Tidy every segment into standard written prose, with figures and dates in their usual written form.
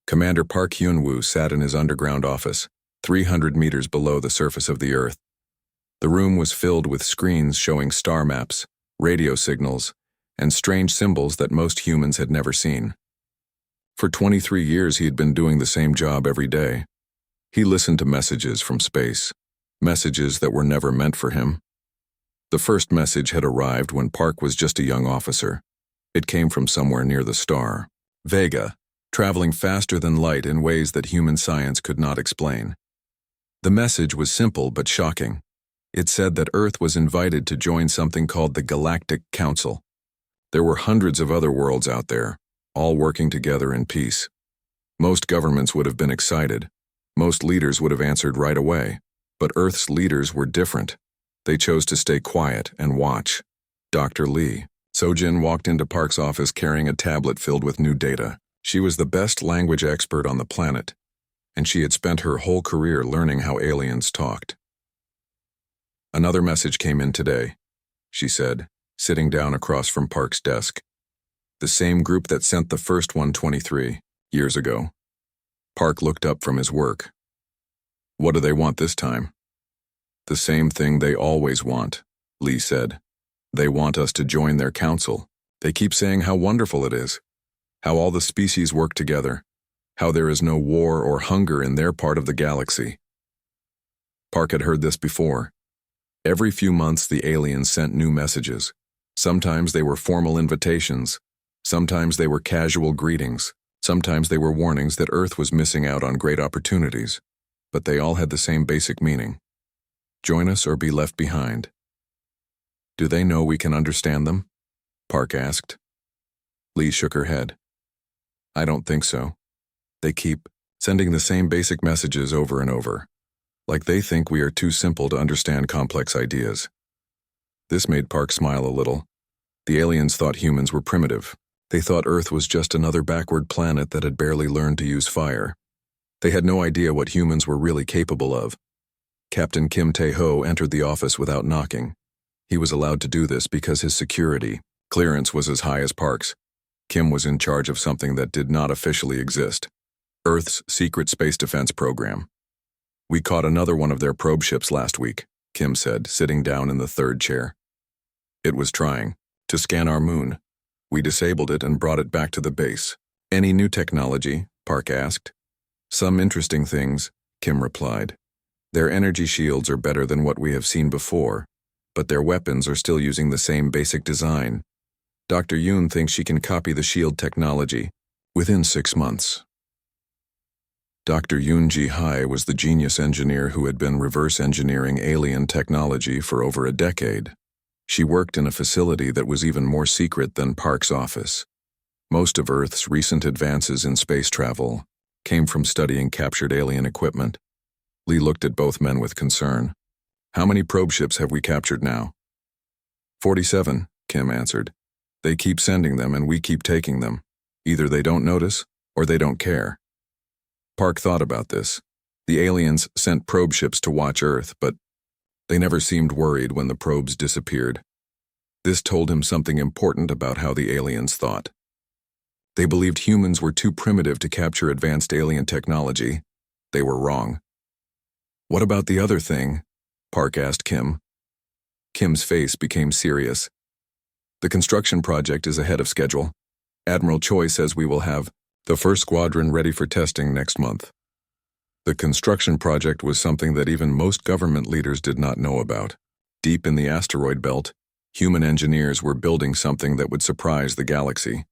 Commander Park Hyun-woo sat in his underground office, 300 meters below the surface of the Earth. The room was filled with screens showing star maps, radio signals, and strange symbols that most humans had never seen. For 23 years he had been doing the same job every day. He listened to messages from space, messages that were never meant for him. The first message had arrived when Park was just a young officer. It came from somewhere near the star, Vega, traveling faster than light in ways that human science could not explain. The message was simple but shocking. It said that Earth was invited to join something called the Galactic Council. There were hundreds of other worlds out there, all working together in peace. Most governments would have been excited. Most leaders would have answered right away. But Earth's leaders were different. They chose to stay quiet and watch. Dr. Lee. Sojin walked into Park's office carrying a tablet filled with new data. She was the best language expert on the planet, and she had spent her whole career learning how aliens talked. Another message came in today, she said, sitting down across from Park's desk. The same group that sent the first one 23 years ago. Park looked up from his work. What do they want this time? The same thing they always want, Lee said. They want us to join their council. They keep saying how wonderful it is, how all the species work together, how there is no war or hunger in their part of the galaxy. Park had heard this before. Every few months the aliens sent new messages. Sometimes they were formal invitations. Sometimes they were casual greetings. Sometimes they were warnings that Earth was missing out on great opportunities. But they all had the same basic meaning. Join us or be left behind. Do they know we can understand them? Park asked. Lee shook her head. I don't think so. They keep sending the same basic messages over and over, like they think we are too simple to understand complex ideas. This made Park smile a little. The aliens thought humans were primitive. They thought Earth was just another backward planet that had barely learned to use fire. They had no idea what humans were really capable of. Captain Kim Tae-ho entered the office without knocking. He was allowed to do this because his security clearance was as high as Park's. Kim was in charge of something that did not officially exist, Earth's secret space defense program. We caught another one of their probe ships last week, Kim said, sitting down in the third chair. It was trying to scan our moon. We disabled it and brought it back to the base. Any new technology? Park asked. Some interesting things, Kim replied. Their energy shields are better than what we have seen before, but their weapons are still using the same basic design. Dr. Yoon thinks she can copy the shield technology within 6 months. Dr. Yoon Ji-hai was the genius engineer who had been reverse engineering alien technology for over a decade. She worked in a facility that was even more secret than Park's office. Most of Earth's recent advances in space travel came from studying captured alien equipment. Lee looked at both men with concern. How many probe ships have we captured now? 47, Kim answered. They keep sending them and we keep taking them. Either they don't notice or they don't care. Park thought about this. The aliens sent probe ships to watch Earth, but they never seemed worried when the probes disappeared. This told him something important about how the aliens thought. They believed humans were too primitive to capture advanced alien technology. They were wrong. What about the other thing? Park asked Kim. Kim's face became serious. The construction project is ahead of schedule. Admiral Choi says we will have the first squadron ready for testing next month. The construction project was something that even most government leaders did not know about. Deep in the asteroid belt, human engineers were building something that would surprise the galaxy.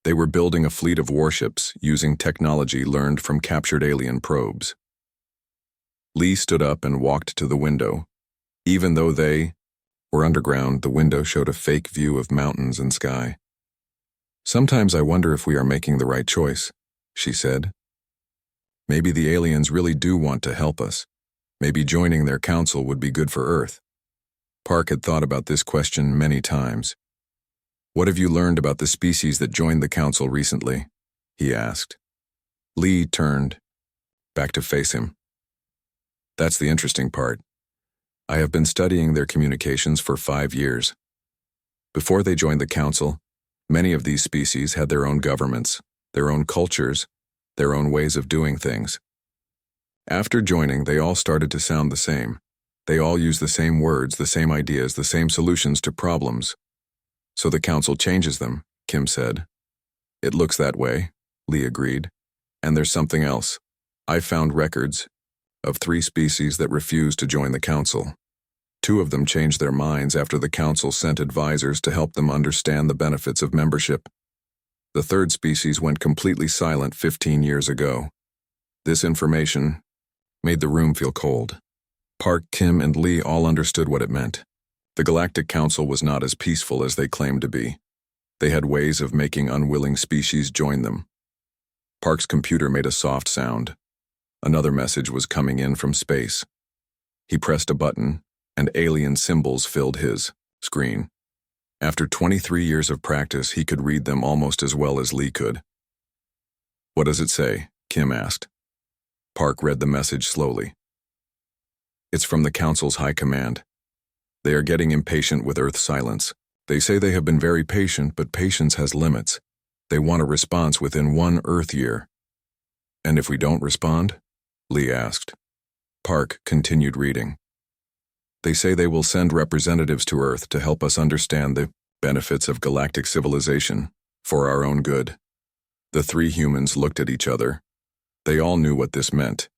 They were building a fleet of warships using technology learned from captured alien probes. Lee stood up and walked to the window. Even though they were underground, the window showed a fake view of mountains and sky. Sometimes I wonder if we are making the right choice, she said. Maybe the aliens really do want to help us. Maybe joining their council would be good for Earth. Park had thought about this question many times. What have you learned about the species that joined the council recently? He asked. Lee turned back to face him. That's the interesting part. I have been studying their communications for 5 years. Before they joined the council, many of these species had their own governments, their own cultures, their own ways of doing things. After joining, they all started to sound the same. They all use the same words, the same ideas, the same solutions to problems. So the council changes them, Kim said. It looks that way, Lee agreed. And there's something else. I found records of 3 species that refused to join the council. 2 of them changed their minds after the council sent advisors to help them understand the benefits of membership. The 3rd species went completely silent 15 years ago. This information made the room feel cold. Park, Kim, and Lee all understood what it meant. The Galactic Council was not as peaceful as they claimed to be. They had ways of making unwilling species join them. Park's computer made a soft sound. Another message was coming in from space. He pressed a button, and alien symbols filled his screen. After 23 years of practice, he could read them almost as well as Lee could. What does it say? Kim asked. Park read the message slowly. It's from the Council's High Command. They are getting impatient with Earth's silence. They say they have been very patient, but patience has limits. They want a response within 1 Earth year. And if we don't respond? Lee asked. Park continued reading. They say they will send representatives to Earth to help us understand the benefits of galactic civilization for our own good. The 3 humans looked at each other. They all knew what this meant.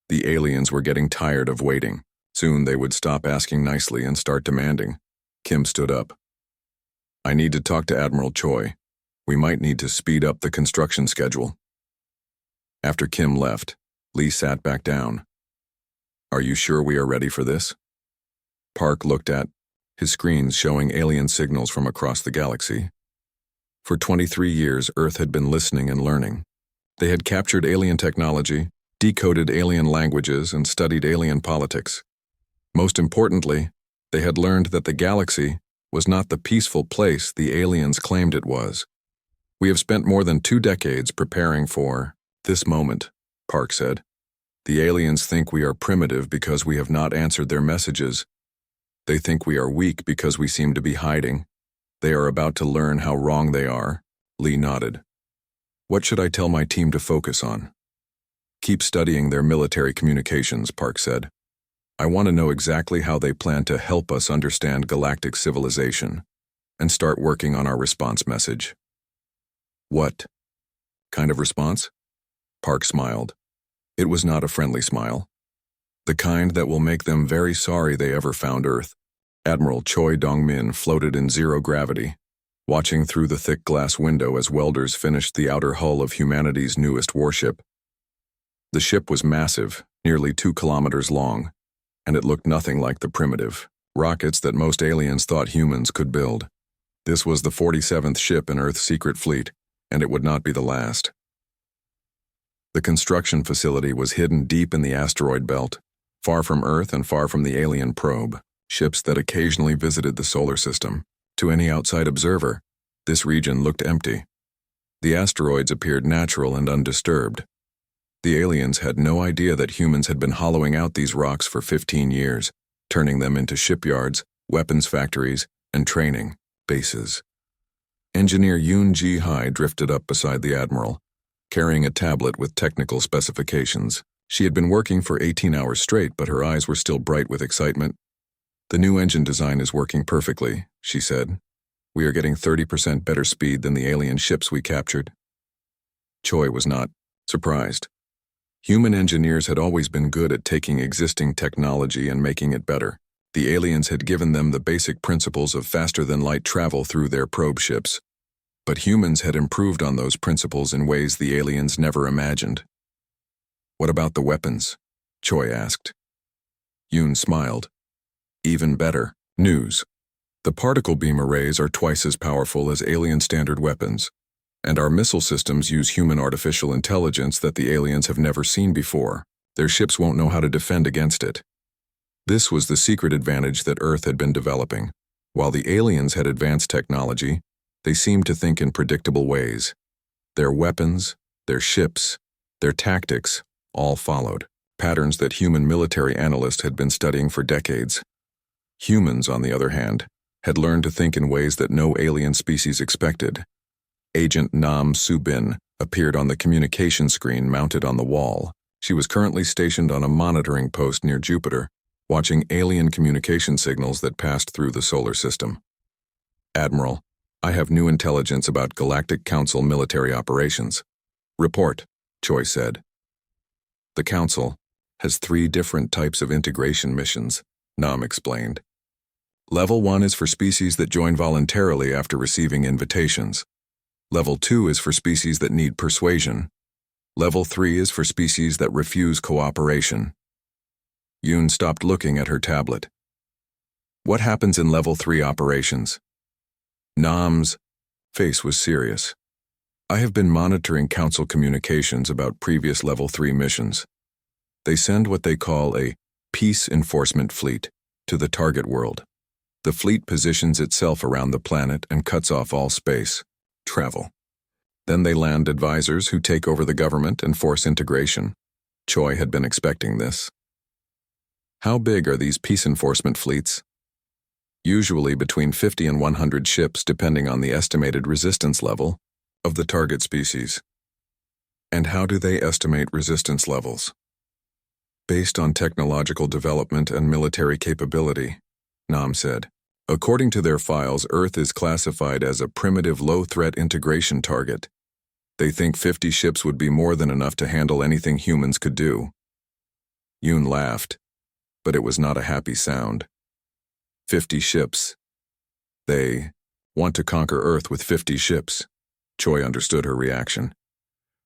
The aliens were getting tired of waiting. Soon they would stop asking nicely and start demanding. Kim stood up. I need to talk to Admiral Choi. We might need to speed up the construction schedule. After Kim left, Lee sat back down. Are you sure we are ready for this? Park looked at his screens showing alien signals from across the galaxy. For 23 years, Earth had been listening and learning. They had captured alien technology, decoded alien languages, and studied alien politics. Most importantly, they had learned that the galaxy was not the peaceful place the aliens claimed it was. We have spent more than 2 decades preparing for this moment, Park said. The aliens think we are primitive because we have not answered their messages. They think we are weak because we seem to be hiding. They are about to learn how wrong they are. Lee nodded. What should I tell my team to focus on? Keep studying their military communications, Park said. I want to know exactly how they plan to help us understand galactic civilization and start working on our response message. What kind of response? Park smiled. It was not a friendly smile. The kind that will make them very sorry they ever found Earth. Admiral Choi Dong-min floated in 0 gravity, watching through the thick glass window as welders finished the outer hull of humanity's newest warship. The ship was massive, nearly 2 kilometers long, and it looked nothing like the primitive rockets that most aliens thought humans could build. This was the 47th ship in Earth's secret fleet, and it would not be the last. The construction facility was hidden deep in the asteroid belt, far from Earth and far from the alien probe, ships that occasionally visited the solar system. To any outside observer, this region looked empty. The asteroids appeared natural and undisturbed. The aliens had no idea that humans had been hollowing out these rocks for 15 years, turning them into shipyards, weapons factories, and training bases. Engineer Yoon Ji-hai drifted up beside the admiral, carrying a tablet with technical specifications. She had been working for 18 hours straight, but her eyes were still bright with excitement. The new engine design is working perfectly, she said. We are getting 30% better speed than the alien ships we captured. Choi was not surprised. Human engineers had always been good at taking existing technology and making it better. The aliens had given them the basic principles of faster-than-light travel through their probe ships. But humans had improved on those principles in ways the aliens never imagined. What about the weapons? Choi asked. Yoon smiled. Even better news. The particle beam arrays are twice as powerful as alien standard weapons, and our missile systems use human artificial intelligence that the aliens have never seen before. Their ships won't know how to defend against it. This was the secret advantage that Earth had been developing. While the aliens had advanced technology, they seemed to think in predictable ways. Their weapons, their ships, their tactics all followed patterns that human military analysts had been studying for decades. Humans, on the other hand, had learned to think in ways that no alien species expected. Agent Nam Subin appeared on the communication screen mounted on the wall. She was currently stationed on a monitoring post near Jupiter, watching alien communication signals that passed through the solar system. Admiral, I have new intelligence about Galactic Council military operations. Report, Choi said. The Council has 3 different types of integration missions, Nam explained. Level 1 is for species that join voluntarily after receiving invitations. Level 2 is for species that need persuasion. Level 3 is for species that refuse cooperation. Yoon stopped looking at her tablet. What happens in Level 3 operations? Nam's face was serious. I have been monitoring Council communications about previous Level 3 missions. They send what they call a peace enforcement fleet to the target world. The fleet positions itself around the planet and cuts off all space travel. Then they land advisors who take over the government and force integration. Choi had been expecting this. How big are these peace enforcement fleets? Usually between 50 and 100 ships depending on the estimated resistance level of the target species. And how do they estimate resistance levels? Based on technological development and military capability, Nam said. According to their files, Earth is classified as a primitive low-threat integration target. They think 50 ships would be more than enough to handle anything humans could do. Yoon laughed, but it was not a happy sound. 50 ships. They want to conquer Earth with 50 ships. Choi understood her reaction.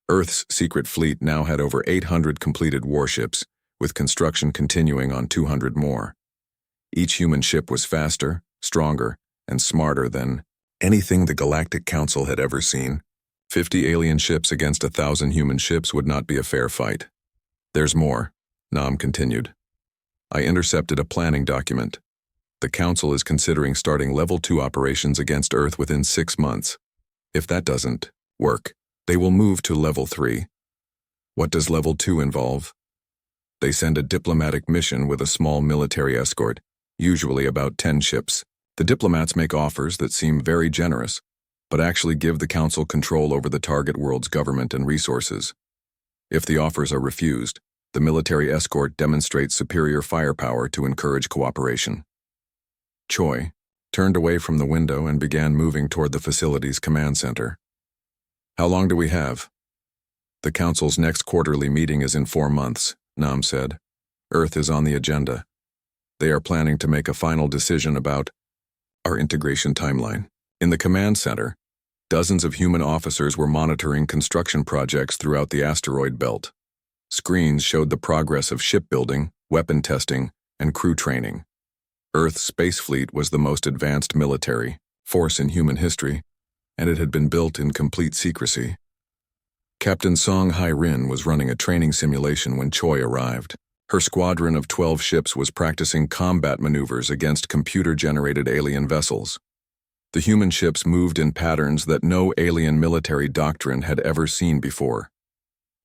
Earth's secret fleet now had over 800 completed warships, with construction continuing on 200 more. Each human ship was faster, stronger, and smarter than anything the Galactic Council had ever seen. 50 alien ships against 1,000 human ships would not be a fair fight. There's more, Nam continued. I intercepted a planning document. The Council is considering starting Level 2 operations against Earth within 6 months. If that doesn't work, they will move to Level 3. What does Level 2 involve? They send a diplomatic mission with a small military escort, usually about 10 ships. The diplomats make offers that seem very generous, but actually give the Council control over the target world's government and resources. If the offers are refused, the military escort demonstrates superior firepower to encourage cooperation. Choi turned away from the window and began moving toward the facility's command center. How long do we have? The Council's next quarterly meeting is in 4 months, Nam said. Earth is on the agenda. They are planning to make a final decision about our integration timeline. In the command center, dozens of human officers were monitoring construction projects throughout the asteroid belt. Screens showed the progress of shipbuilding, weapon testing, and crew training. Earth's space fleet was the most advanced military force in human history, and it had been built in complete secrecy. Captain Song Hai-rin was running a training simulation when Choi arrived. Her squadron of 12 ships was practicing combat maneuvers against computer-generated alien vessels. The human ships moved in patterns that no alien military doctrine had ever seen before.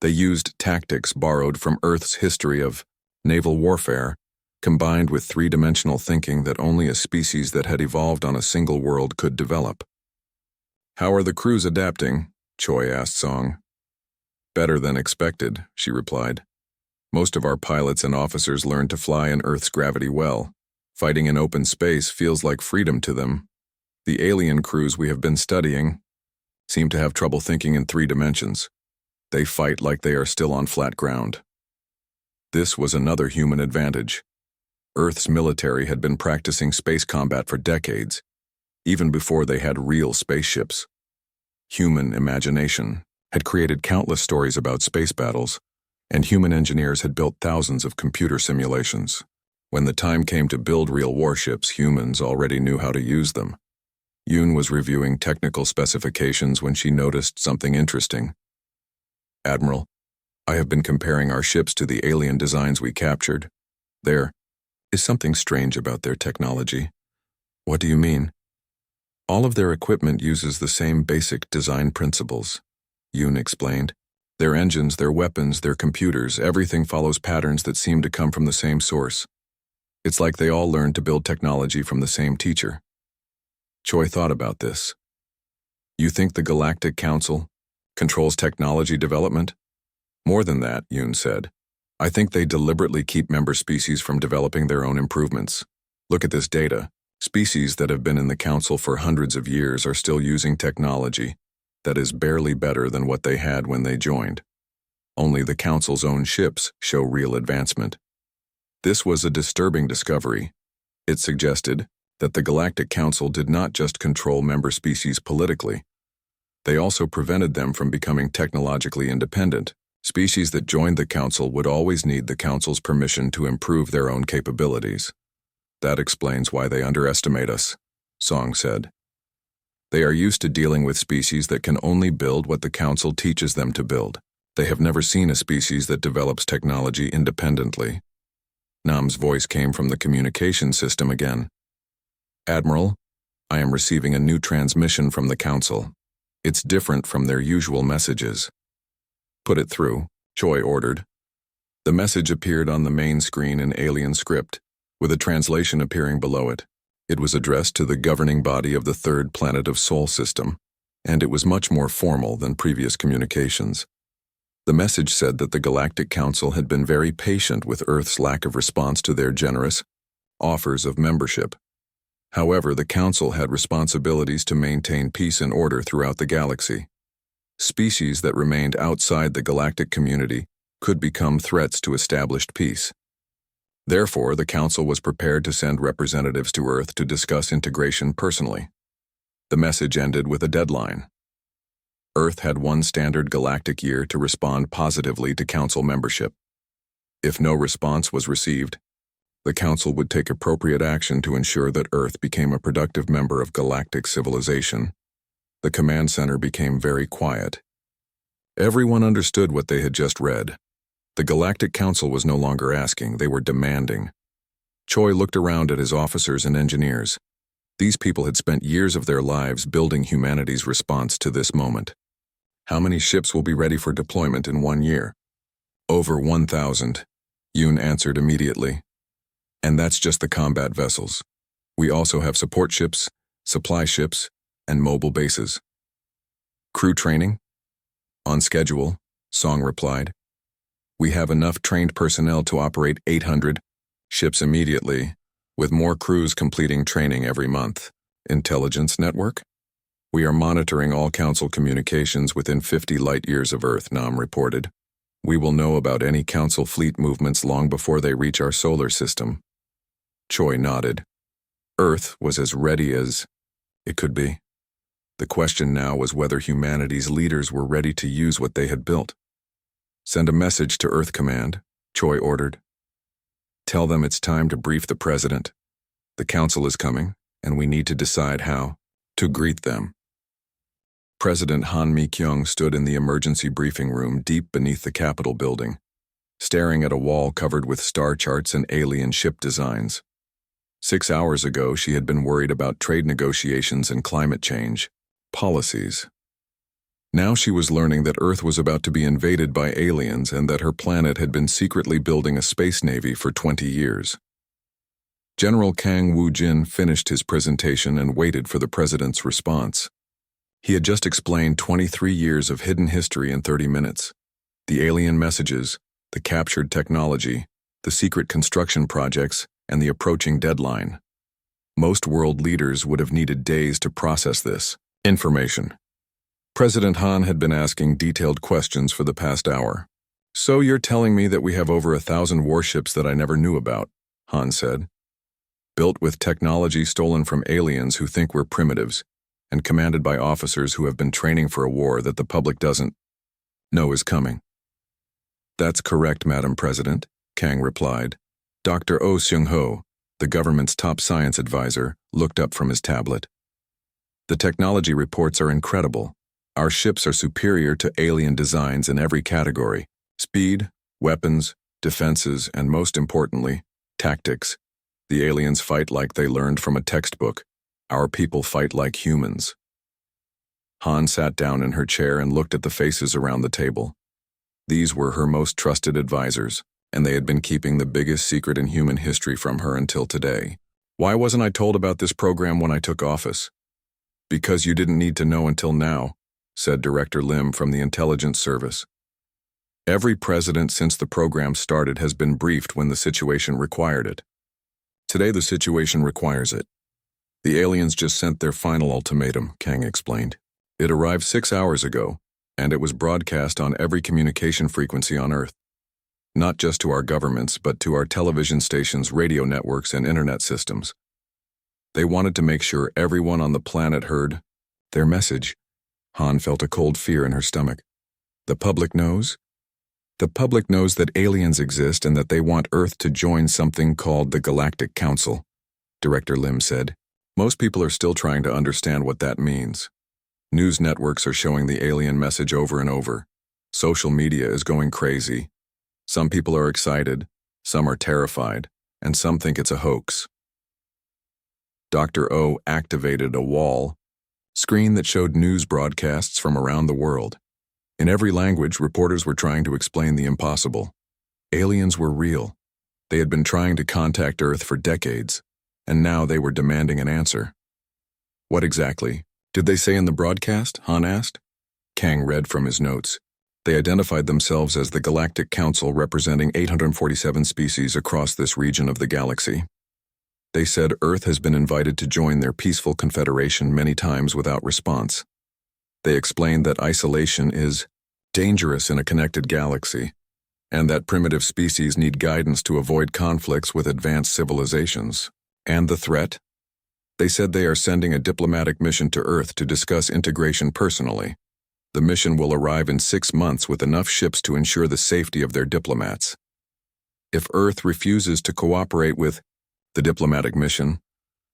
They used tactics borrowed from Earth's history of naval warfare, combined with three-dimensional thinking that only a species that had evolved on a single world could develop. How are the crews adapting? Choi asked Song. Better than expected, she replied. Most of our pilots and officers learned to fly in Earth's gravity well. Fighting in open space feels like freedom to them. The alien crews we have been studying seem to have trouble thinking in 3 dimensions. They fight like they are still on flat ground. This was another human advantage. Earth's military had been practicing space combat for decades, even before they had real spaceships. Human imagination had created countless stories about space battles, and human engineers had built thousands of computer simulations. When the time came to build real warships, humans already knew how to use them. Yoon was reviewing technical specifications when she noticed something interesting. Admiral, I have been comparing our ships to the alien designs we captured. There is something strange about their technology. What do you mean? All of their equipment uses the same basic design principles, Yoon explained. Their engines, their weapons, their computers, everything follows patterns that seem to come from the same source. It's like they all learned to build technology from the same teacher. Choi thought about this. You think the Galactic Council controls technology development? More than that, Yoon said. I think they deliberately keep member species from developing their own improvements. Look at this data. Species that have been in the Council for hundreds of years are still using technology that is barely better than what they had when they joined. Only the Council's own ships show real advancement. This was a disturbing discovery. It suggested that the Galactic Council did not just control member species politically. They also prevented them from becoming technologically independent. Species that joined the Council would always need the Council's permission to improve their own capabilities. That explains why they underestimate us, Song said. They are used to dealing with species that can only build what the Council teaches them to build. They have never seen a species that develops technology independently. Nam's voice came from the communication system again. Admiral, I am receiving a new transmission from the Council. It's different from their usual messages. Put it through, Choi ordered. The message appeared on the main screen in alien script, with a translation appearing below it. It was addressed to the governing body of the third planet of Sol system, and it was much more formal than previous communications. The message said that the Galactic Council had been very patient with Earth's lack of response to their generous offers of membership. However, the Council had responsibilities to maintain peace and order throughout the galaxy. Species that remained outside the galactic community could become threats to established peace. Therefore, the Council was prepared to send representatives to Earth to discuss integration personally. The message ended with a deadline. Earth had one standard galactic year to respond positively to Council membership. If no response was received, the Council would take appropriate action to ensure that Earth became a productive member of galactic civilization. The command center became very quiet. Everyone understood what they had just read. The Galactic Council was no longer asking, they were demanding. Choi looked around at his officers and engineers. These people had spent years of their lives building humanity's response to this moment. How many ships will be ready for deployment in 1 year? Over 1,000, Yoon answered immediately. And that's just the combat vessels. We also have support ships, supply ships, and mobile bases. Crew training? On schedule, Song replied. We have enough trained personnel to operate 800 ships immediately, with more crews completing training every month. Intelligence network? We are monitoring all Council communications within 50 light-years of Earth, Nam reported. We will know about any Council fleet movements long before they reach our solar system. Choi nodded. Earth was as ready as it could be. The question now was whether humanity's leaders were ready to use what they had built. Send a message to Earth Command, Choi ordered. Tell them it's time to brief the President. The Council is coming, and we need to decide how to greet them. President Han Mi-kyung stood in the emergency briefing room deep beneath the Capitol building, staring at a wall covered with star charts and alien ship designs. 6 hours ago, she had been worried about trade negotiations and climate change policies. Now she was learning that Earth was about to be invaded by aliens and that her planet had been secretly building a space navy for 20 years. General Kang Woo-jin finished his presentation and waited for the president's response. He had just explained 23 years of hidden history in 30 minutes. The alien messages, the captured technology, the secret construction projects, and the approaching deadline. Most world leaders would have needed days to process this information. President Han had been asking detailed questions for the past hour. So you're telling me that we have over 1,000 warships that I never knew about, Han said. Built with technology stolen from aliens who think we're primitives, and commanded by officers who have been training for a war that the public doesn't know is coming. That's correct, Madam President, Kang replied. Dr. Oh Seung-ho, the government's top science advisor, looked up from his tablet. The technology reports are incredible. Our ships are superior to alien designs in every category: speed, weapons, defenses, and most importantly, tactics. The aliens fight like they learned from a textbook. Our people fight like humans. Han sat down in her chair and looked at the faces around the table. These were her most trusted advisors, and they had been keeping the biggest secret in human history from her until today. Why wasn't I told about this program when I took office? Because you didn't need to know until now, said Director Lim from the Intelligence Service. Every president since the program started has been briefed when the situation required it. Today the situation requires it. The aliens just sent their final ultimatum, Kang explained. It arrived 6 hours ago, and it was broadcast on every communication frequency on Earth. Not just to our governments, but to our television stations, radio networks, and internet systems. They wanted to make sure everyone on the planet heard their message. Han felt a cold fear in her stomach. The public knows? The public knows that aliens exist and that they want Earth to join something called the Galactic Council, Director Lim said. Most people are still trying to understand what that means. News networks are showing the alien message over and over. Social media is going crazy. Some people are excited, some are terrified, and some think it's a hoax. Dr. O activated a wall screen that showed news broadcasts from around the world. In every language, reporters were trying to explain the impossible. Aliens were real. They had been trying to contact Earth for decades, and now they were demanding an answer. What exactly did they say in the broadcast? Han asked. Kang read from his notes. They identified themselves as the Galactic Council, representing 847 species across this region of the galaxy. They said Earth has been invited to join their peaceful confederation many times without response. They explained that isolation is dangerous in a connected galaxy, and that primitive species need guidance to avoid conflicts with advanced civilizations. And the threat? They said they are sending a diplomatic mission to Earth to discuss integration personally. The mission will arrive in 6 months with enough ships to ensure the safety of their diplomats. If Earth refuses to cooperate with the diplomatic mission,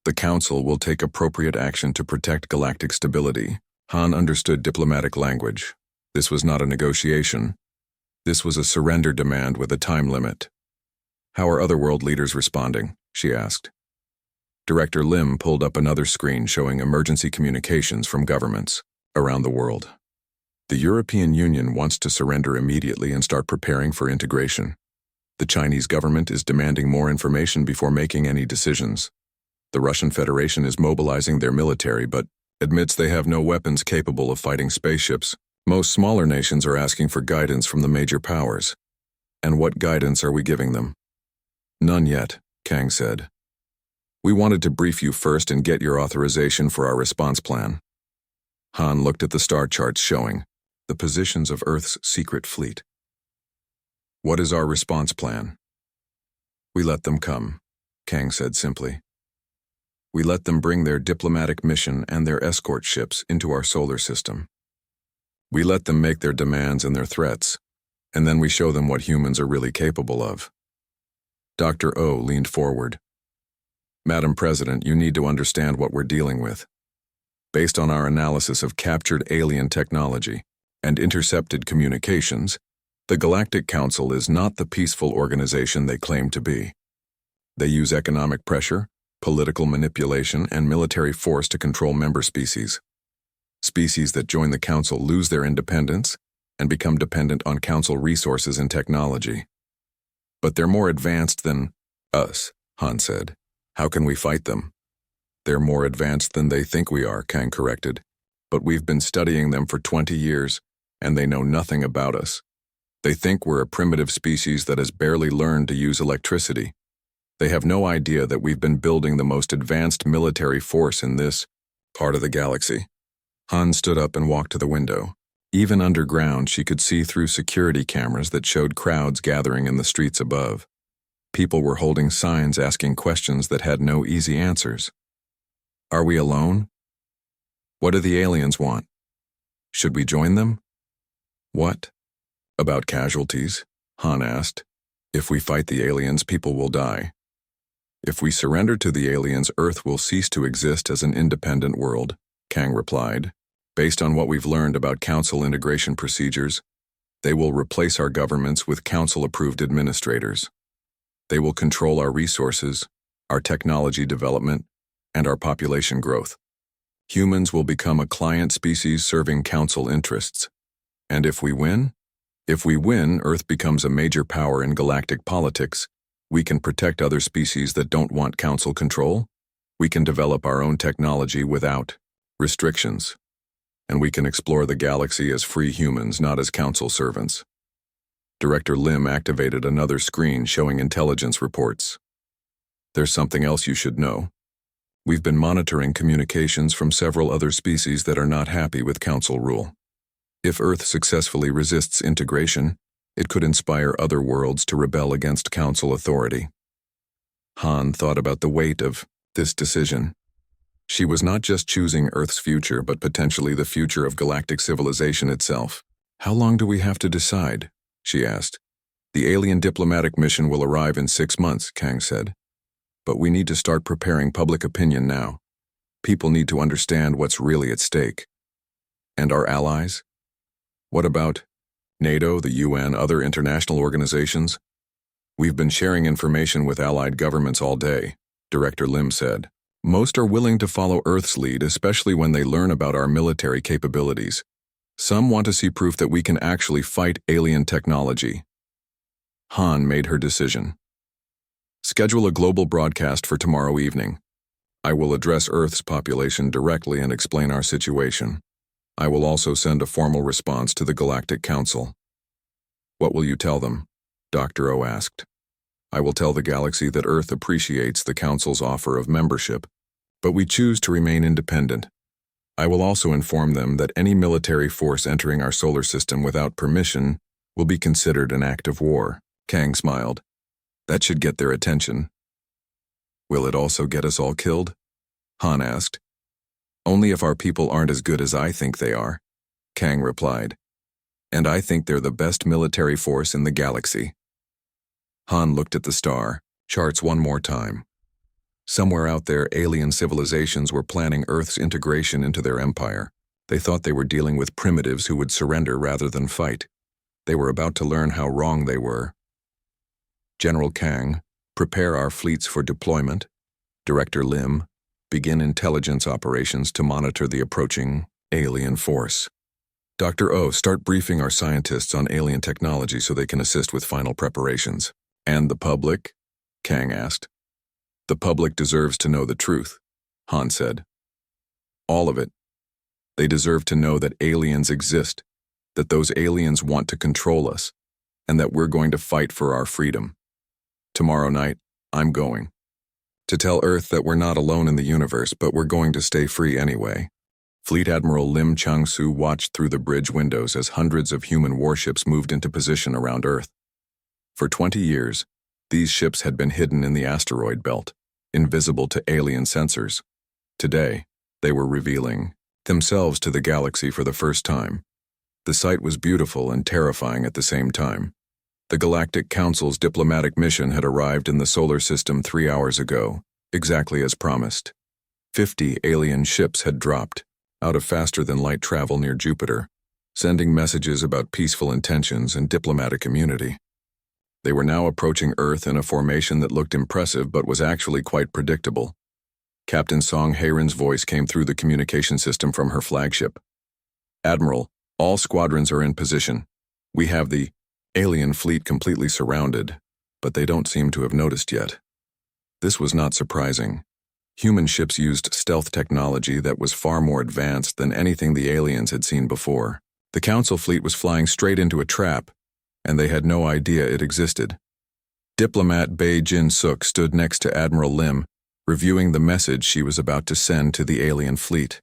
the Council will take appropriate action to protect galactic stability. Han understood diplomatic language. This was not a negotiation. This was a surrender demand with a time limit. How are other world leaders responding? She asked. Director Lim pulled up another screen showing emergency communications from governments around the world. The European Union wants to surrender immediately and start preparing for integration. The Chinese government is demanding more information before making any decisions. The Russian Federation is mobilizing their military but admits they have no weapons capable of fighting spaceships. Most smaller nations are asking for guidance from the major powers. And what guidance are we giving them? None yet, Kang said. We wanted to brief you first and get your authorization for our response plan. Han looked at the star charts showing the positions of Earth's secret fleet. What is our response plan? We let them come, Kang said simply. We let them bring their diplomatic mission and their escort ships into our solar system. We let them make their demands and their threats, and then we show them what humans are really capable of. Dr. O leaned forward. Madam President, you need to understand what we're dealing with. Based on our analysis of captured alien technology and intercepted communications, the Galactic Council is not the peaceful organization they claim to be. They use economic pressure, political manipulation, and military force to control member species. Species that join the Council lose their independence and become dependent on Council resources and technology. But they're more advanced than us, Han said. How can we fight them? They're more advanced than they think we are, Kang corrected. But we've been studying them for 20 years, and they know nothing about us. They think we're a primitive species that has barely learned to use electricity. They have no idea that we've been building the most advanced military force in this part of the galaxy. Han stood up and walked to the window. Even underground, she could see through security cameras that showed crowds gathering in the streets above. People were holding signs asking questions that had no easy answers. Are we alone? What do the aliens want? Should we join them? What? About casualties? Han asked. If we fight the aliens, people will die. If we surrender to the aliens, Earth will cease to exist as an independent world, Kang replied. Based on what we've learned about Council integration procedures, they will replace our governments with Council-approved administrators. They will control our resources, our technology development, and our population growth. Humans will become a client species serving Council interests. And if we win, Earth becomes a major power in galactic politics. We can protect other species that don't want Council control. We can develop our own technology without restrictions, and we can explore the galaxy as free humans, not as council servants. Director Lim activated another screen showing intelligence reports. There's something else you should know. We've been monitoring communications from several other species that are not happy with council rule. If Earth successfully resists integration, it could inspire other worlds to rebel against council authority. Han thought about the weight of this decision. She was not just choosing Earth's future, but potentially the future of galactic civilization itself. How long do we have to decide? She asked. The alien diplomatic mission will arrive in 6 months, Kang said. But we need to start preparing public opinion now. People need to understand what's really at stake. And our allies? What about NATO, the UN, other international organizations? We've been sharing information with allied governments all day, Director Lim said. Most are willing to follow Earth's lead, especially when they learn about our military capabilities. Some want to see proof that we can actually fight alien technology. Han made her decision. Schedule a global broadcast for tomorrow evening. I will address Earth's population directly and explain our situation. I will also send a formal response to the Galactic Council. What will you tell them? Dr. O asked. I will tell the galaxy that Earth appreciates the Council's offer of membership, but we choose to remain independent. I will also inform them that any military force entering our solar system without permission will be considered an act of war. Kang smiled. That should get their attention. Will it also get us all killed? Han asked. Only if our people aren't as good as I think they are, Kang replied. And I think they're the best military force in the galaxy. Han looked at the star charts one more time. Somewhere out there, alien civilizations were planning Earth's integration into their empire. They thought they were dealing with primitives who would surrender rather than fight. They were about to learn how wrong they were. General Kang, prepare our fleets for deployment. Director Lim, begin intelligence operations to monitor the approaching alien force. Dr. O, start briefing our scientists on alien technology so they can assist with final preparations. And the public? Kang asked. The public deserves to know the truth, Han said. All of it. They deserve to know that aliens exist, that those aliens want to control us, and that we're going to fight for our freedom. Tomorrow night, I'm going. To tell Earth that we're not alone in the universe, but we're going to stay free anyway. Fleet Admiral Lim Chang-Su watched through the bridge windows as hundreds of human warships moved into position around Earth. For 20 years, these ships had been hidden in the asteroid belt, invisible to alien sensors. Today, they were revealing themselves to the galaxy for the first time. The sight was beautiful and terrifying at the same time. The Galactic Council's diplomatic mission had arrived in the solar system 3 hours ago, exactly as promised. 50 alien ships had dropped out of faster-than-light travel near Jupiter, sending messages about peaceful intentions and diplomatic immunity. They were now approaching Earth in a formation that looked impressive but was actually quite predictable. Captain Song Heyrin's voice came through the communication system from her flagship. Admiral, all squadrons are in position. We have the alien fleet completely surrounded, but they don't seem to have noticed yet. This was not surprising. Human ships used stealth technology that was far more advanced than anything the aliens had seen before. The Council fleet was flying straight into a trap, and they had no idea it existed. Diplomat Bei Jin-suk stood next to Admiral Lim, reviewing the message she was about to send to the alien fleet.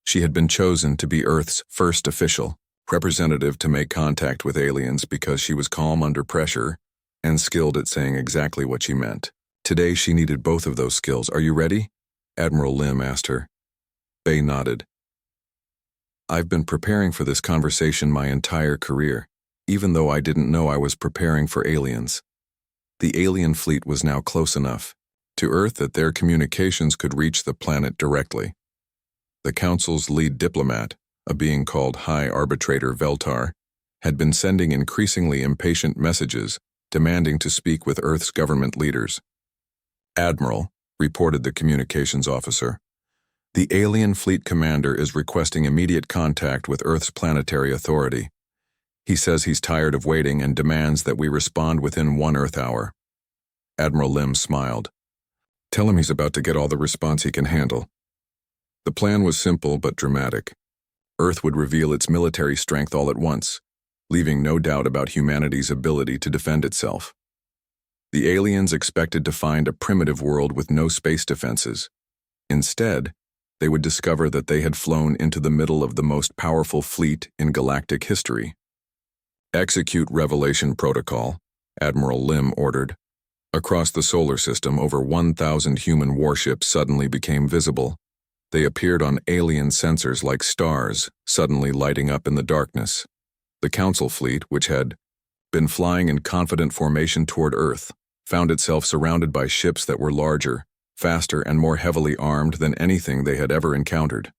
She had been chosen to be Earth's first official representative to make contact with aliens because she was calm under pressure and skilled at saying exactly what she meant. Today she needed both of those skills. Are you ready? Admiral Lim asked her. Bei nodded. I've been preparing for this conversation my entire career, even though I didn't know I was preparing for aliens. The alien fleet was now close enough to Earth that their communications could reach the planet directly. The Council's lead diplomat, a being called High Arbitrator Veltar, had been sending increasingly impatient messages demanding to speak with Earth's government leaders. Admiral, reported the communications officer, the alien fleet commander is requesting immediate contact with Earth's planetary authority. He says he's tired of waiting and demands that we respond within 1 Earth hour. Admiral Lim smiled. Tell him he's about to get all the response he can handle. The plan was simple but dramatic. Earth would reveal its military strength all at once, leaving no doubt about humanity's ability to defend itself. The aliens expected to find a primitive world with no space defenses. Instead, they would discover that they had flown into the middle of the most powerful fleet in galactic history. Execute Revelation Protocol, Admiral Lim ordered. Across the solar system, over 1,000 human warships suddenly became visible. They appeared on alien sensors like stars, suddenly lighting up in the darkness. The Council fleet, which had been flying in confident formation toward Earth, found itself surrounded by ships that were larger, faster, and more heavily armed than anything they had ever encountered.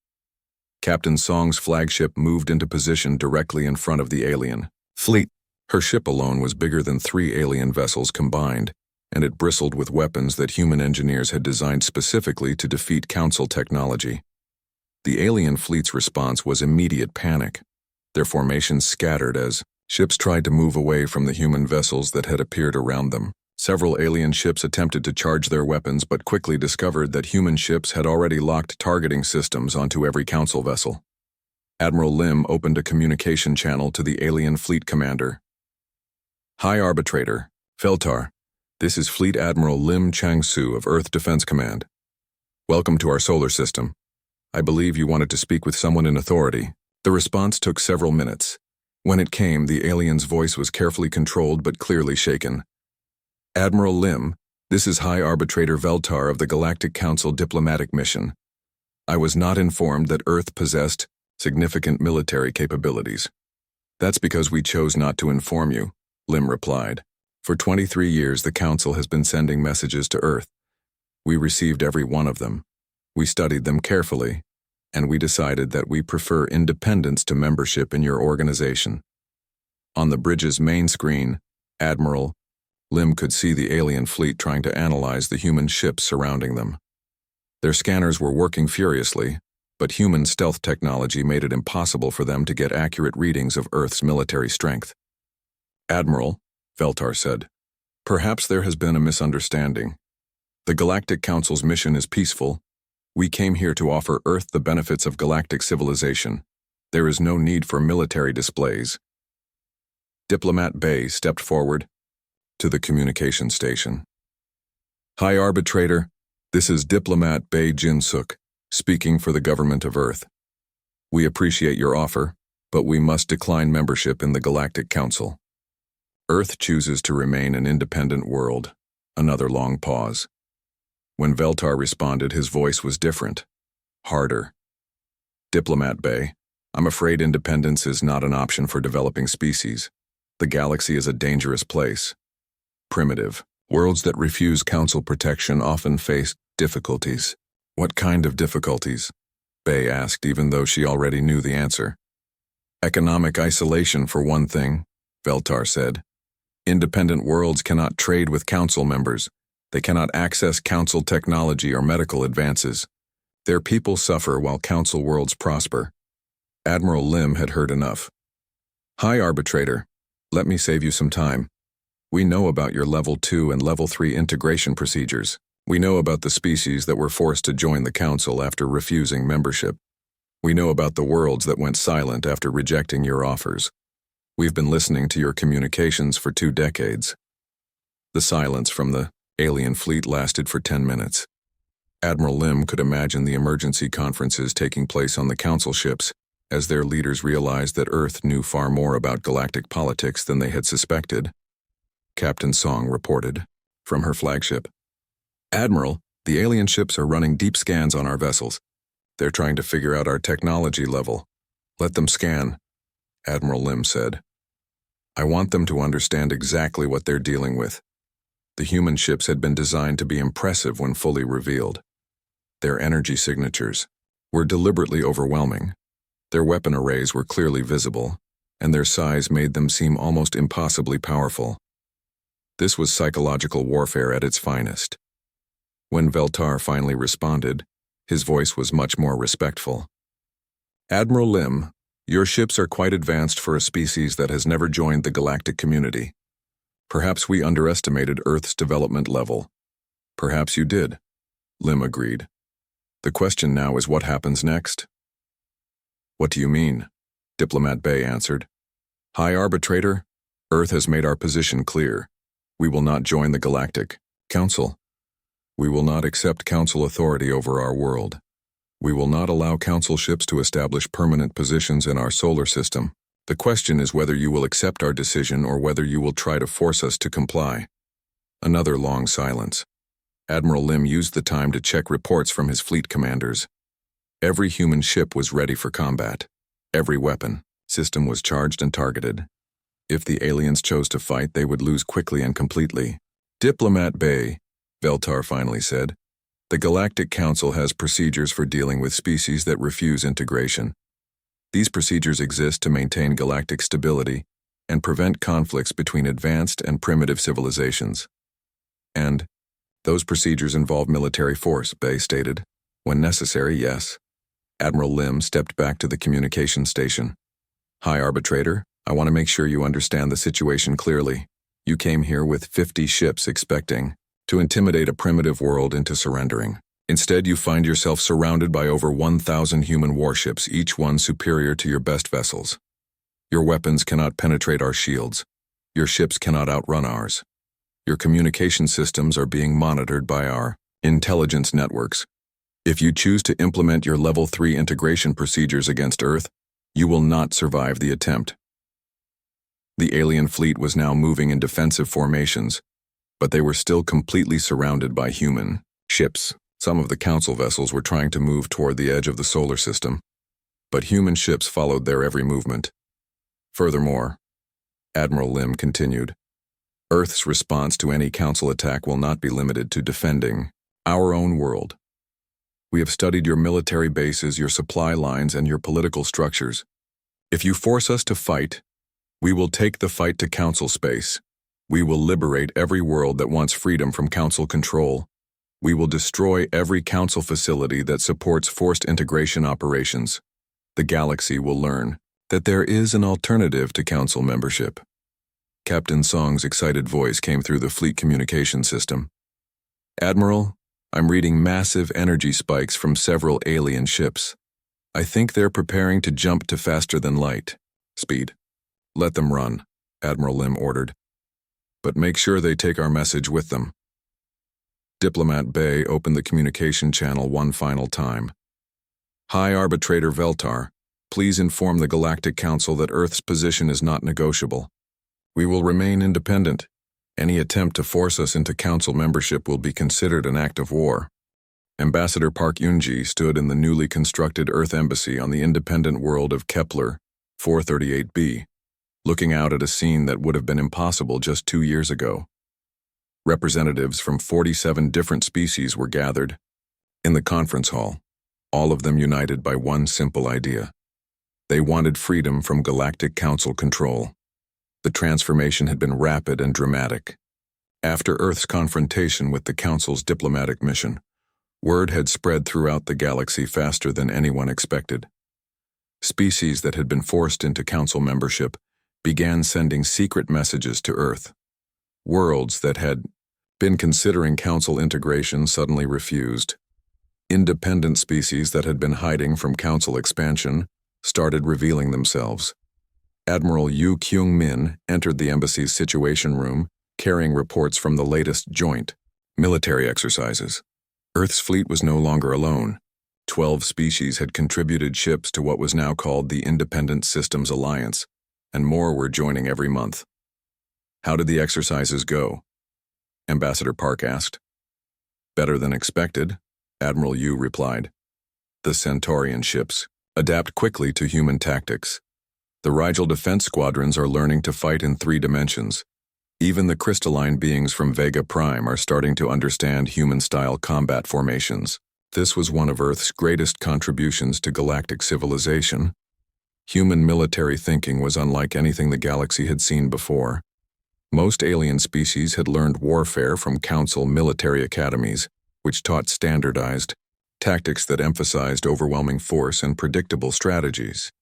Captain Song's flagship moved into position directly in front of the alien fleet. Her ship alone was bigger than 3 alien vessels combined, and it bristled with weapons that human engineers had designed specifically to defeat Council technology. The alien fleet's response was immediate panic. Their formations scattered as ships tried to move away from the human vessels that had appeared around them. Several alien ships attempted to charge their weapons but quickly discovered that human ships had already locked targeting systems onto every Council vessel. Admiral Lim opened a communication channel to the alien fleet commander. "High Arbitrator, Feltar. This is Fleet Admiral Lim Chang-Su of Earth Defense Command. Welcome to our solar system. I believe you wanted to speak with someone in authority." The response took several minutes. When it came, the alien's voice was carefully controlled but clearly shaken. "Admiral Lim, this is High Arbitrator Veltar of the Galactic Council Diplomatic Mission. I was not informed that Earth possessed significant military capabilities." "That's because we chose not to inform you," Lim replied. "For 23 years, the Council has been sending messages to Earth. We received every one of them. We studied them carefully, and we decided that we prefer independence to membership in your organization." On the bridge's main screen, Admiral Lim could see the alien fleet trying to analyze the human ships surrounding them. Their scanners were working furiously, but human stealth technology made it impossible for them to get accurate readings of Earth's military strength. "Admiral," Veltar said, "perhaps there has been a misunderstanding. The Galactic Council's mission is peaceful. We came here to offer Earth the benefits of galactic civilization. There is no need for military displays." Diplomat Bay stepped forward to the communication station. "High Arbitrator, this is Diplomat Bay Jinsuk, speaking for the government of Earth. We appreciate your offer, but we must decline membership in the Galactic Council. Earth chooses to remain an independent world." Another long pause. When Veltar responded, his voice was different, harder. "Diplomat Bay, I'm afraid independence is not an option for developing species. The galaxy is a dangerous place. Primitive. Worlds that refuse Council protection often face difficulties." "What kind of difficulties?" Bay asked, even though she already knew the answer. "Economic isolation, for one thing," Veltar said. "Independent worlds cannot trade with Council members. They cannot access Council technology or medical advances. Their people suffer while Council worlds prosper." Admiral Lim had heard enough. "High Arbitrator, let me save you some time. We know about your Level 2 and Level 3 integration procedures. We know about the species that were forced to join the Council after refusing membership. We know about the worlds that went silent after rejecting your offers. We've been listening to your communications for 2 decades. The silence from the alien fleet lasted for 10 minutes. Admiral Lim could imagine the emergency conferences taking place on the Council ships as their leaders realized that Earth knew far more about galactic politics than they had suspected. Captain Song reported from her flagship. "Admiral, the alien ships are running deep scans on our vessels. They're trying to figure out our technology level. Let them scan," Admiral Lim said. "I want them to understand exactly what they're dealing with. The human ships had been designed to be impressive when fully revealed. Their energy signatures were deliberately overwhelming. Their weapon arrays were clearly visible, and their size made them seem almost impossibly powerful. This was psychological warfare at its finest." When Veltar finally responded, his voice was much more respectful. "Admiral Lim, your ships are quite advanced for a species that has never joined the galactic community. Perhaps we underestimated Earth's development level." "Perhaps you did," Lim agreed. The question now is what happens next? What do you mean? Diplomat Bay answered. High Arbitrator, Earth has made our position clear. We will not join the Galactic Council. We will not accept Council authority over our world. We will not allow Council ships to establish permanent positions in our solar system. The question is whether you will accept our decision or whether you will try to force us to comply. Another long silence. Admiral Lim used the time to check reports from his fleet commanders. Every human ship was ready for combat. Every weapon system was charged and targeted. If the aliens chose to fight, they would lose quickly and completely. Diplomat Bay, Veltar finally said, the Galactic Council has procedures for dealing with species that refuse integration. These procedures exist to maintain galactic stability and prevent conflicts between advanced and primitive civilizations. And those procedures involve military force, Bay stated. When necessary, yes. Admiral Lim stepped back to the communication station. High Arbitrator, I want to make sure you understand the situation clearly. You came here with 50 ships expecting to intimidate a primitive world into surrendering. Instead, you find yourself surrounded by over 1,000 human warships, each one superior to your best vessels. Your weapons cannot penetrate our shields. Your ships cannot outrun ours. Your communication systems are being monitored by our intelligence networks. If you choose to implement your Level 3 integration procedures against Earth, you will not survive the attempt. The alien fleet was now moving in defensive formations, but they were still completely surrounded by human ships. Some of the Council vessels were trying to move toward the edge of the solar system, but human ships followed their every movement. Furthermore, Admiral Lim continued, Earth's response to any Council attack will not be limited to defending our own world. We have studied your military bases, your supply lines, and your political structures. If you force us to fight, we will take the fight to Council space. We will liberate every world that wants freedom from Council control. We will destroy every Council facility that supports forced integration operations. The galaxy will learn that there is an alternative to Council membership. Captain Song's excited voice came through the fleet communication system. Admiral, I'm reading massive energy spikes from several alien ships. I think they're preparing to jump to faster than light speed. Let them run, Admiral Lim ordered. But make sure they take our message with them. Diplomat Bay opened the communication channel one final time. High Arbitrator Veltar, please inform the Galactic Council that Earth's position is not negotiable. We will remain independent. Any attempt to force us into Council membership will be considered an act of war. Ambassador Park Yunji stood in the newly constructed Earth Embassy on the independent world of Kepler 438b, looking out at a scene that would have been impossible just 2 years ago. Representatives from 47 different species were gathered in the conference hall, all of them united by one simple idea. They wanted freedom from Galactic Council control. The transformation had been rapid and dramatic. After Earth's confrontation with the Council's diplomatic mission, word had spread throughout the galaxy faster than anyone expected. Species that had been forced into Council membership began sending secret messages to Earth. Worlds that had been considering Council integration suddenly refused. Independent species that had been hiding from Council expansion started revealing themselves. Admiral Yu Kyung-min entered the embassy's situation room, carrying reports from the latest joint military exercises. Earth's fleet was no longer alone. 12 species had contributed ships to what was now called the Independent Systems Alliance, and more were joining every month. How did the exercises go? Ambassador Park asked. Better than expected, Admiral Yu replied. The Centaurian ships adapt quickly to human tactics. The Rigel defense squadrons are learning to fight in 3 dimensions. Even the crystalline beings from Vega Prime are starting to understand human-style combat formations. This was one of Earth's greatest contributions to galactic civilization. Human military thinking was unlike anything the galaxy had seen before. Most alien species had learned warfare from Council military academies, which taught standardized tactics that emphasized overwhelming force and predictable strategies.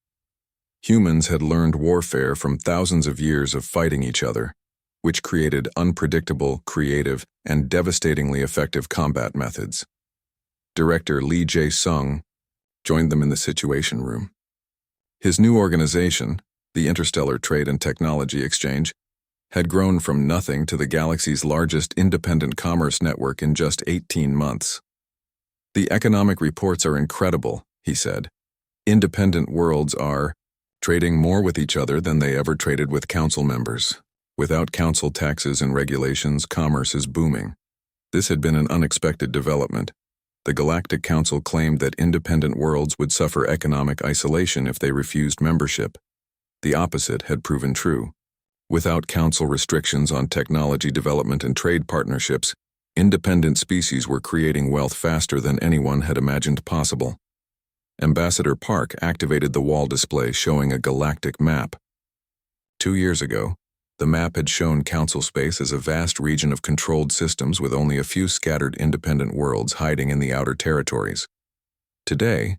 Humans had learned warfare from thousands of years of fighting each other, which created unpredictable, creative, and devastatingly effective combat methods. Director Lee Jae-sung joined them in the Situation Room. His new organization, the Interstellar Trade and Technology Exchange, had grown from nothing to the galaxy's largest independent commerce network in just 18 months. "The economic reports are incredible," he said. "Independent worlds are trading more with each other than they ever traded with council members. Without council taxes and regulations, commerce is booming." This had been an unexpected development. The Galactic Council claimed that independent worlds would suffer economic isolation if they refused membership. The opposite had proven true. Without council restrictions on technology development and trade partnerships, independent species were creating wealth faster than anyone had imagined possible. Ambassador Park activated the wall display showing a galactic map. 2 years ago, the map had shown council space as a vast region of controlled systems with only a few scattered independent worlds hiding in the outer territories. Today,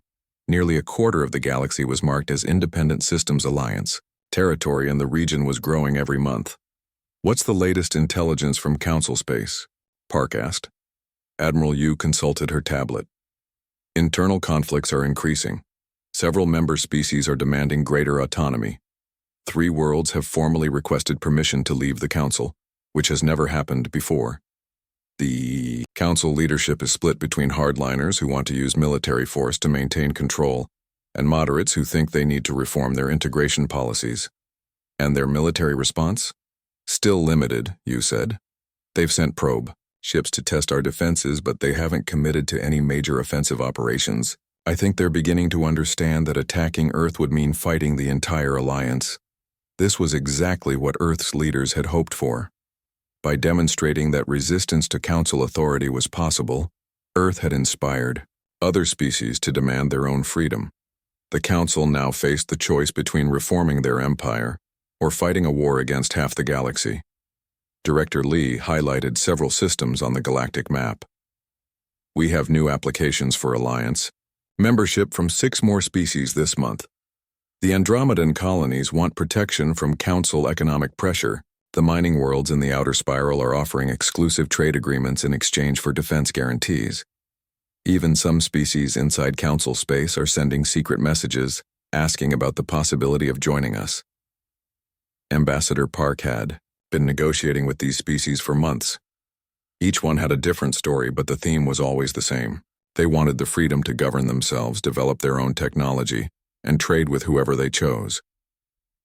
nearly a quarter of the galaxy was marked as Independent Systems Alliance territory, and the region was growing every month. "What's the latest intelligence from council space?" Park asked. Admiral Yu consulted her tablet. "Internal conflicts are increasing. Several member species are demanding greater autonomy. 3 worlds have formally requested permission to leave the council, which has never happened before. The council leadership is split between hardliners who want to use military force to maintain control, and moderates who think they need to reform their integration policies. And their military response? Still limited," Yu said. "They've sent probe ships to test our defenses, but they haven't committed to any major offensive operations. I think they're beginning to understand that attacking Earth would mean fighting the entire alliance." This was exactly what Earth's leaders had hoped for. By demonstrating that resistance to council authority was possible, Earth had inspired other species to demand their own freedom. The council now faced the choice between reforming their empire or fighting a war against half the galaxy. Director Lee highlighted several systems on the galactic map. "We have new applications for alliance. Membership from 6 more species this month. The Andromedan colonies want protection from council economic pressure. The mining worlds in the outer spiral are offering exclusive trade agreements in exchange for defense guarantees. Even some species inside council space are sending secret messages asking about the possibility of joining us." Ambassador Park had been negotiating with these species for months. Each one had a different story, but the theme was always the same. They wanted the freedom to govern themselves, develop their own technology, and trade with whoever they chose.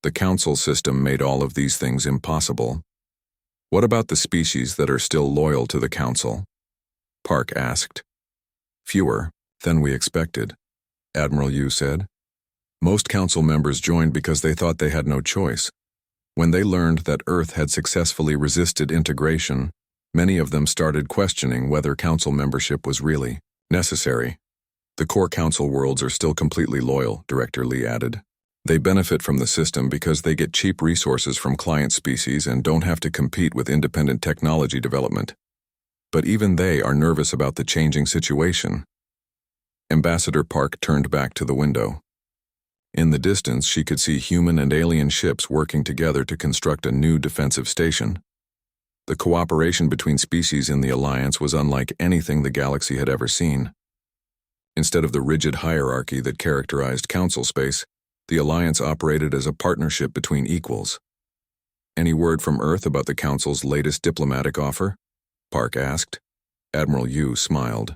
The council system made all of these things impossible. "What about the species that are still loyal to the council?" Park asked. "Fewer than we expected," Admiral Yu said. "Most council members joined because they thought they had no choice. When they learned that Earth had successfully resisted integration, many of them started questioning whether council membership was really necessary. The core council worlds are still completely loyal," Director Lee added. "They benefit from the system because they get cheap resources from client species and don't have to compete with independent technology development. But even they are nervous about the changing situation." Ambassador Park turned back to the window. In the distance, she could see human and alien ships working together to construct a new defensive station. The cooperation between species in the alliance was unlike anything the galaxy had ever seen. Instead of the rigid hierarchy that characterized council space, the alliance operated as a partnership between equals. "Any word from Earth about the council's latest diplomatic offer?" Park asked. Admiral Yu smiled.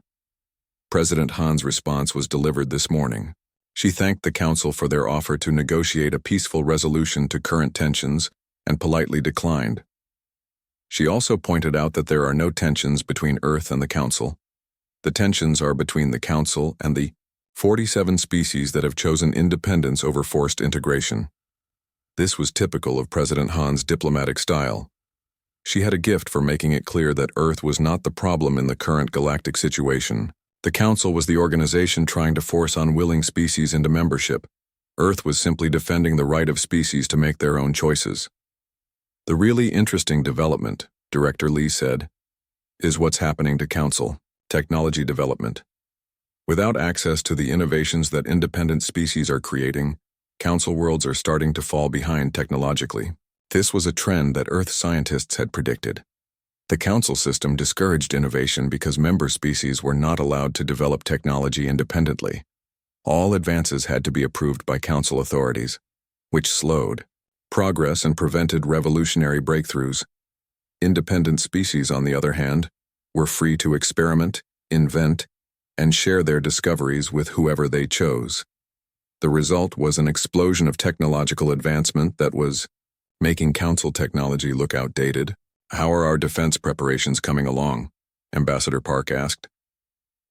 President Han's response was delivered this morning. She thanked the council for their offer to negotiate a peaceful resolution to current tensions and politely declined. She also pointed out that there are no tensions between Earth and the council. The tensions are between the council and the 47 species that have chosen independence over forced integration. This was typical of President Han's diplomatic style. She had a gift for making it clear that Earth was not the problem in the current galactic situation. The Council was the organization trying to force unwilling species into membership. Earth was simply defending the right of species to make their own choices. "The really interesting development," Director Lee said, "is what's happening to Council technology development. Without access to the innovations that independent species are creating, Council worlds are starting to fall behind technologically. This was a trend that Earth scientists had predicted. The council system discouraged innovation because member species were not allowed to develop technology independently. All advances had to be approved by council authorities, which slowed progress and prevented revolutionary breakthroughs. Independent species, on the other hand, were free to experiment, invent, and share their discoveries with whoever they chose. The result was an explosion of technological advancement that was making council technology look outdated. "How are our defense preparations coming along?" Ambassador Park asked.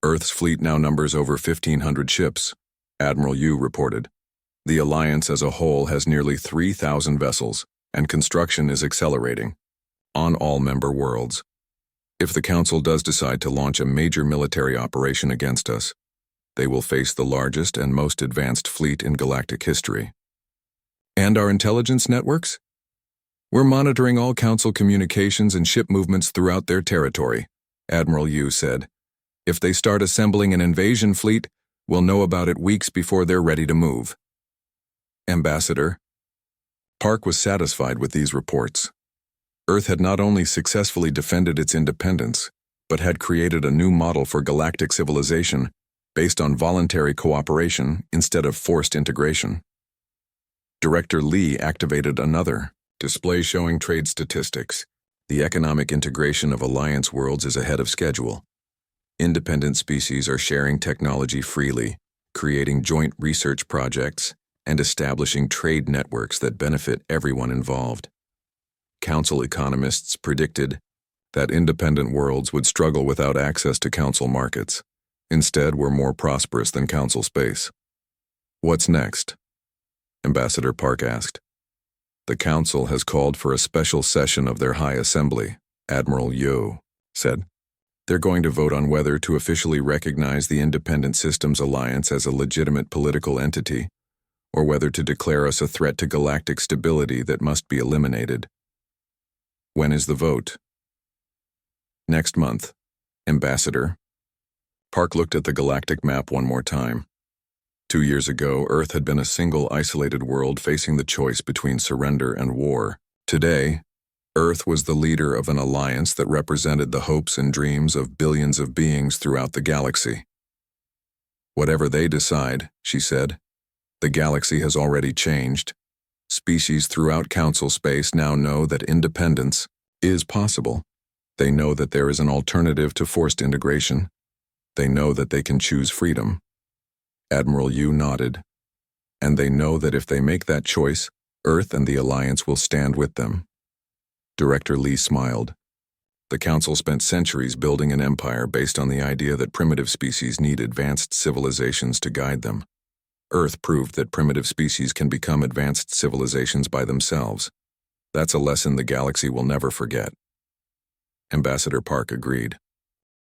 "Earth's fleet now numbers over 1,500 ships," Admiral Yu reported. "The Alliance as a whole has nearly 3,000 vessels, and construction is accelerating on all member worlds. If the Council does decide to launch a major military operation against us, they will face the largest and most advanced fleet in galactic history." "And our intelligence networks?" "We're monitoring all Council communications and ship movements throughout their territory," Admiral Yu said. "If they start assembling an invasion fleet, we'll know about it weeks before they're ready to move." Ambassador Park was satisfied with these reports. Earth had not only successfully defended its independence, but had created a new model for galactic civilization based on voluntary cooperation instead of forced integration. Director Lee activated another display showing trade statistics. The economic integration of Alliance worlds is ahead of schedule. Independent species are sharing technology freely, creating joint research projects, and establishing trade networks that benefit everyone involved. Council economists predicted that independent worlds would struggle without access to Council markets. Instead, we're more prosperous than Council space. "What's next?" Ambassador Park asked. "The Council has called for a special session of their High Assembly," Admiral Yu said. "They're going to vote on whether to officially recognize the Independent Systems Alliance as a legitimate political entity, or whether to declare us a threat to galactic stability that must be eliminated." "When is the vote?" "Next month, Ambassador." Park looked at the galactic map one more time. 2 years ago, Earth had been a single isolated world facing the choice between surrender and war. Today, Earth was the leader of an alliance that represented the hopes and dreams of billions of beings throughout the galaxy. "Whatever they decide," she said, "the galaxy has already changed. Species throughout Council space now know that independence is possible. They know that there is an alternative to forced integration. They know that they can choose freedom." Admiral Yu nodded. "And they know that if they make that choice, Earth and the Alliance will stand with them." Director Lee smiled. The Council spent centuries building an empire based on the idea that primitive species need advanced civilizations to guide them. Earth proved that primitive species can become advanced civilizations by themselves. That's a lesson the galaxy will never forget. Ambassador Park agreed.